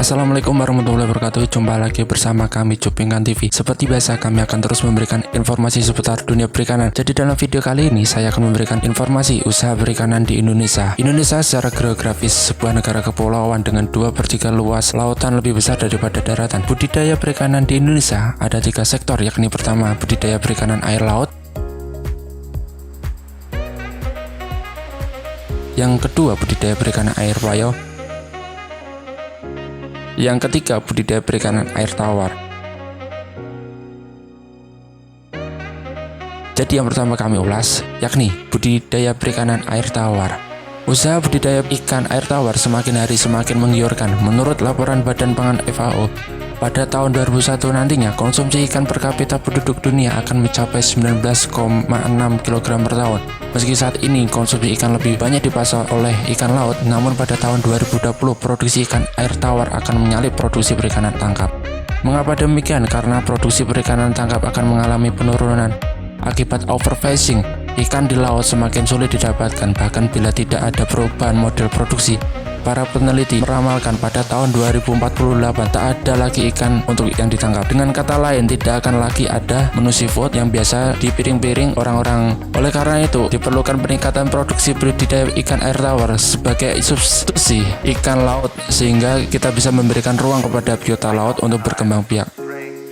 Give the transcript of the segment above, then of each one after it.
Assalamualaikum warahmatullahi wabarakatuh. Jumpa lagi bersama kami Cupingan TV. Seperti biasa kami akan terus memberikan informasi seputar dunia perikanan. Jadi dalam video kali ini saya akan memberikan informasi usaha perikanan di Indonesia. Indonesia secara geografis sebuah negara kepulauan dengan 2/3 luas lautan lebih besar daripada daratan. Budidaya perikanan di Indonesia ada 3 sektor, yakni pertama budidaya perikanan air laut, yang kedua budidaya perikanan air payau, yang ketiga budidaya perikanan air tawar. Jadi yang pertama kami ulas yakni budidaya perikanan air tawar. Usaha budidaya ikan air tawar semakin hari semakin menggiurkan. Menurut laporan Badan Pangan FAO, pada tahun 2001 nantinya konsumsi ikan per kapita penduduk dunia akan mencapai 19,6 kg per tahun. Meski saat ini konsumsi ikan lebih banyak dipasar oleh ikan laut, namun pada tahun 2020 produksi ikan air tawar akan menyalip produksi perikanan tangkap. Mengapa demikian? Karena produksi perikanan tangkap akan mengalami penurunan akibat overfishing. Ikan di laut semakin sulit didapatkan, bahkan bila tidak ada perubahan model produksi. Para peneliti meramalkan pada tahun 2048 tak ada lagi ikan untuk yang ditangkap. Dengan kata lain, tidak akan lagi ada menu seafood yang biasa di piring-piring orang-orang. Oleh karena itu, diperlukan peningkatan produksi budidaya ikan air tawar sebagai substitusi ikan laut sehingga kita bisa memberikan ruang kepada biota laut untuk berkembang biak.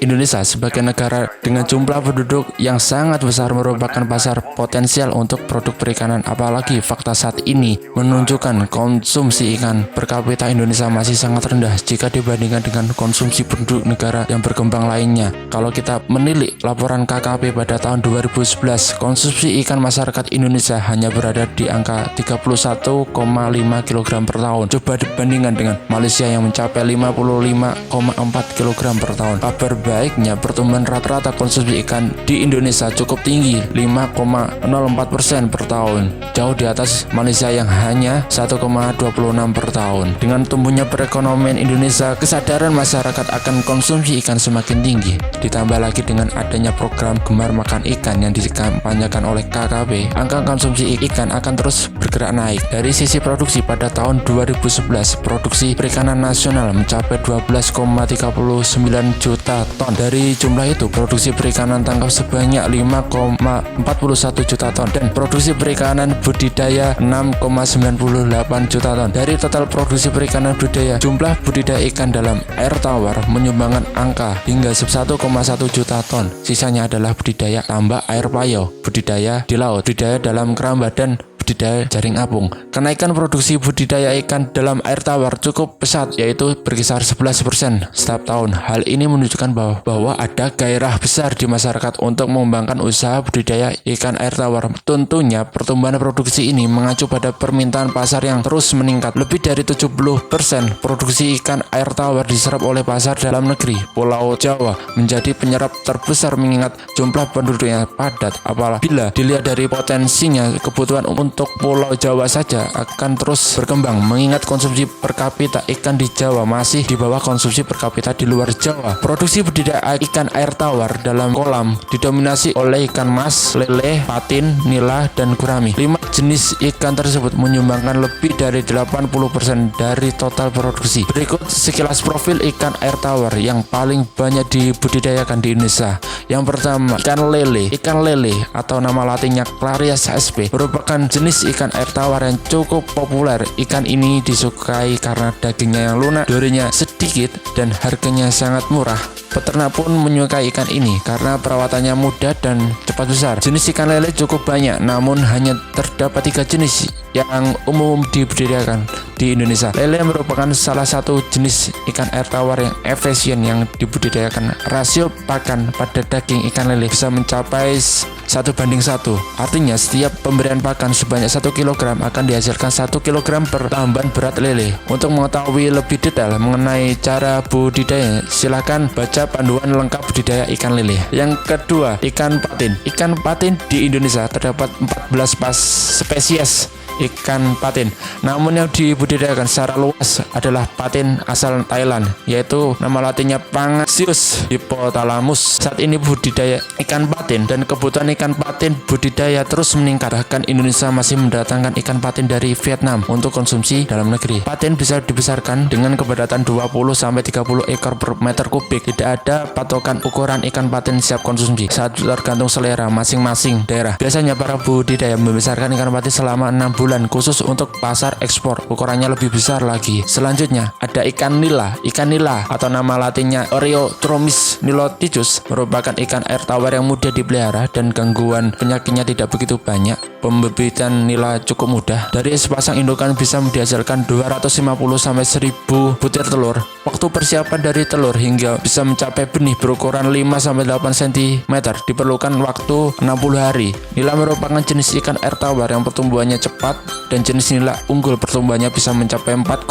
Indonesia sebagai negara dengan jumlah penduduk yang sangat besar merupakan pasar potensial untuk produk perikanan, apalagi fakta saat ini menunjukkan konsumsi ikan per kapita Indonesia masih sangat rendah jika dibandingkan dengan konsumsi penduduk negara yang berkembang lainnya. Kalau kita menilik laporan KKP pada tahun 2011, konsumsi ikan masyarakat Indonesia hanya berada di angka 31,5 kg per tahun. Coba dibandingkan dengan Malaysia yang mencapai 55,4 kg per tahun. Kabar baiknya, pertumbuhan rata-rata konsumsi ikan di Indonesia cukup tinggi, 5,04% per tahun, jauh di atas Malaysia yang hanya 1,26 per tahun. Dengan tumbuhnya perekonomian Indonesia, kesadaran masyarakat akan konsumsi ikan semakin tinggi. Ditambah lagi dengan adanya program Gemar Makan Ikan yang dikampanyekan oleh KKP, angka konsumsi ikan akan terus bergerak naik. Dari sisi produksi, pada tahun 2011, produksi perikanan nasional mencapai 12,39 juta ton. Dari jumlah itu, produksi perikanan tangkap sebanyak 5,41 juta ton dan produksi perikanan budidaya 6,98 juta ton. Dari total produksi perikanan budidaya, jumlah budidaya ikan dalam air tawar menyumbangkan angka hingga 11,1 juta ton. Sisanya adalah budidaya tambak air payau, budidaya di laut, budidaya dalam keramba, dan budidaya jaring apung. Kenaikan produksi budidaya ikan dalam air tawar cukup pesat, yaitu berkisar 11% setiap tahun. Hal ini menunjukkan bahwa ada gairah besar di masyarakat untuk mengembangkan usaha budidaya ikan air tawar. Tentunya pertumbuhan produksi ini mengacu pada permintaan pasar yang terus meningkat. Lebih dari 70% produksi ikan air tawar diserap oleh pasar dalam negeri. Pulau Jawa menjadi penyerap terbesar mengingat jumlah penduduknya padat. Apabila dilihat dari potensinya, kebutuhan untuk Pulau Jawa saja akan terus berkembang mengingat konsumsi per kapita ikan di Jawa masih di bawah konsumsi per kapita di luar Jawa. Produksi budidaya ikan air tawar dalam kolam didominasi oleh ikan mas, lele, patin, nila, dan gurami. 5 jenis ikan tersebut menyumbangkan lebih dari 80% dari total produksi. Berikut sekilas profil ikan air tawar yang paling banyak dibudidayakan di Indonesia. Yang pertama, ikan lele. Ikan lele atau nama latinnya Clarias sp merupakan jenis ikan air tawar yang cukup populer. Ikan ini disukai karena dagingnya yang lunak, durinya sedikit, dan harganya sangat murah. Peternak pun menyukai ikan ini karena perawatannya mudah dan cepat besar. Jenis ikan lele cukup banyak, namun hanya terdapat 3 jenis yang umum dibudidayakan di Indonesia. Lele merupakan salah satu jenis ikan air tawar yang efisien yang dibudidayakan. Rasio pakan pada daging ikan lele bisa mencapai 1:1. Artinya setiap pemberian pakan sebanyak 1 kg akan dihasilkan 1 kg per tambahan berat lele. Untuk mengetahui lebih detail mengenai cara budidaya, silakan baca panduan lengkap budidaya ikan lele. Yang kedua, ikan patin. Ikan patin di Indonesia terdapat 14 spesies ikan patin. Namun yang dibudidayakan secara luas adalah patin asal Thailand, yaitu nama latinnya Pangasius hypothalamus. Saat ini budidaya ikan patin dan kebutuhan ikan patin budidaya terus meningkat. Bahkan Indonesia masih mendatangkan ikan patin dari Vietnam untuk konsumsi dalam negeri. Patin bisa dibesarkan dengan kepadatan 20-30 ekor per meter kubik. Tidak ada patokan ukuran ikan patin siap konsumsi, saat tergantung selera masing-masing daerah. Biasanya para budidaya membesarkan ikan patin selama 6 bulan khusus untuk pasar ekspor. Ukurannya lebih besar lagi. Selanjutnya ada ikan nila. Ikan nila atau nama latinnya Oreotromis niloticus merupakan ikan air tawar yang mudah dipelihara dan gangguan penyakitnya tidak begitu banyak. Pembibitan nila cukup mudah. Dari sepasang indukan bisa menghasilkan 250-1000 butir telur. Waktu persiapan dari telur hingga bisa mencapai benih berukuran 5-8 cm diperlukan waktu 60 hari. Nila merupakan jenis ikan air tawar yang pertumbuhannya cepat, dan jenis nila unggul pertumbuhannya bisa mencapai 4,1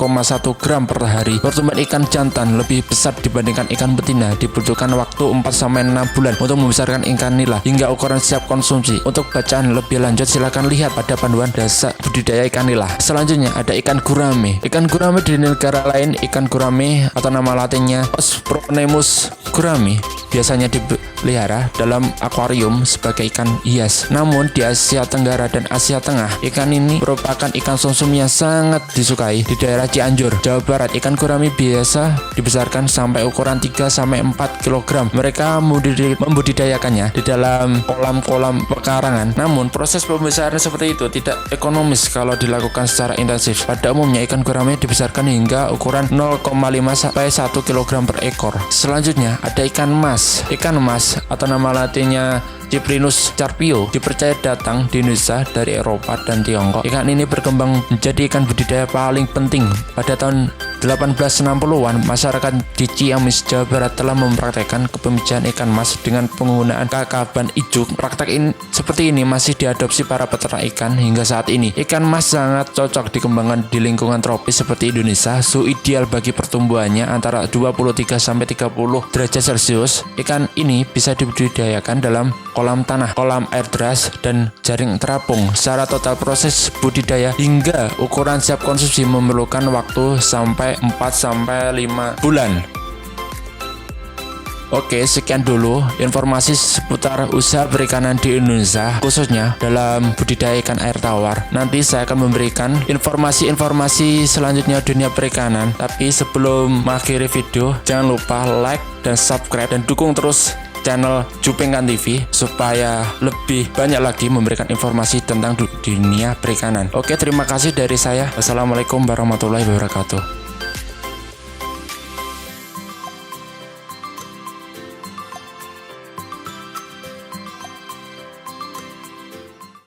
gram per hari. Pertumbuhan ikan jantan lebih besar dibandingkan ikan betina. Dibutuhkan waktu 4-6 bulan untuk membesarkan ikan nila hingga ukuran siap konsumsi. Untuk bacaan lebih lanjut silakan lihat pada panduan dasar budidaya ikan nila. Selanjutnya ada ikan gurame. Ikan gurame di negara lain, ikan gurame atau nama latinnya Ospronemus gurame biasanya dipelihara dalam akuarium sebagai ikan hias. Namun di Asia Tenggara dan Asia Tengah, ikan ini merupakan ikan sumsum yang sangat disukai. Di daerah Cianjur, Jawa Barat, ikan gurame biasa dibesarkan sampai ukuran 3-4 kg. Mereka membudidayakannya di dalam kolam-kolam pekarangan. Namun proses pembesaran seperti itu tidak ekonomis kalau dilakukan secara intensif. Pada umumnya ikan gurame dibesarkan hingga ukuran 0,5-1 kg per ekor. Selanjutnya ada ikan mas. Ikan emas atau nama latinnya Cyprinus carpio dipercaya datang di Indonesia dari Eropa dan Tiongkok. Ikan ini berkembang menjadi ikan budidaya paling penting. Pada tahun 1860-an, masyarakat di Ciamis, Jawa Barat telah mempraktekkan kepemijahan ikan mas dengan penggunaan kakaban ijuk. Praktek seperti ini masih diadopsi para peternak ikan hingga saat ini. Ikan mas sangat cocok dikembangkan di lingkungan tropis seperti Indonesia. Suhu ideal bagi pertumbuhannya antara 23-30 derajat Celcius. Ikan ini bisa dibudidayakan dalam kolam tanah, kolam air deras, dan jaring terapung. Secara total proses budidaya hingga ukuran siap konsumsi memerlukan waktu sampai 4-5 bulan. Oke, sekian dulu informasi seputar usaha perikanan di Indonesia, khususnya dalam budidaya ikan air tawar. Nanti saya akan memberikan informasi-informasi selanjutnya dunia perikanan. Tapi sebelum mengakhiri video, jangan lupa like dan subscribe dan dukung terus channel Jupengkan TV supaya lebih banyak lagi memberikan informasi tentang dunia perikanan. Oke, terima kasih dari saya. Wassalamualaikum warahmatullahi wabarakatuh.